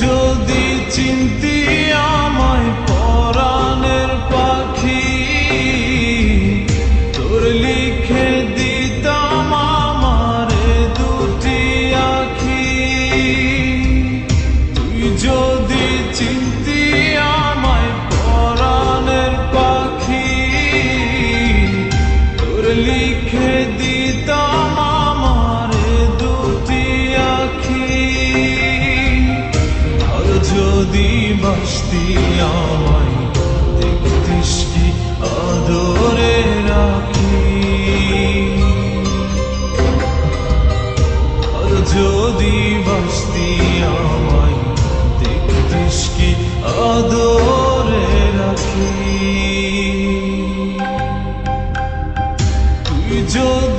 যদি চিনতি আমায় পরাণের পাখি, তোর লিখে দিতাম আমারে দুটি আখি। তুই যদি চিনতি আমায় পরাণের পাখি, তোর লিখে দিতাম আমারে দুটি আখি। আর যদি বাসতি আমায় দেখতিস কি আদরে রাখি, আর যদি বাসতি আমায় দেখতিস কি আদরে রাখি। তুই যদি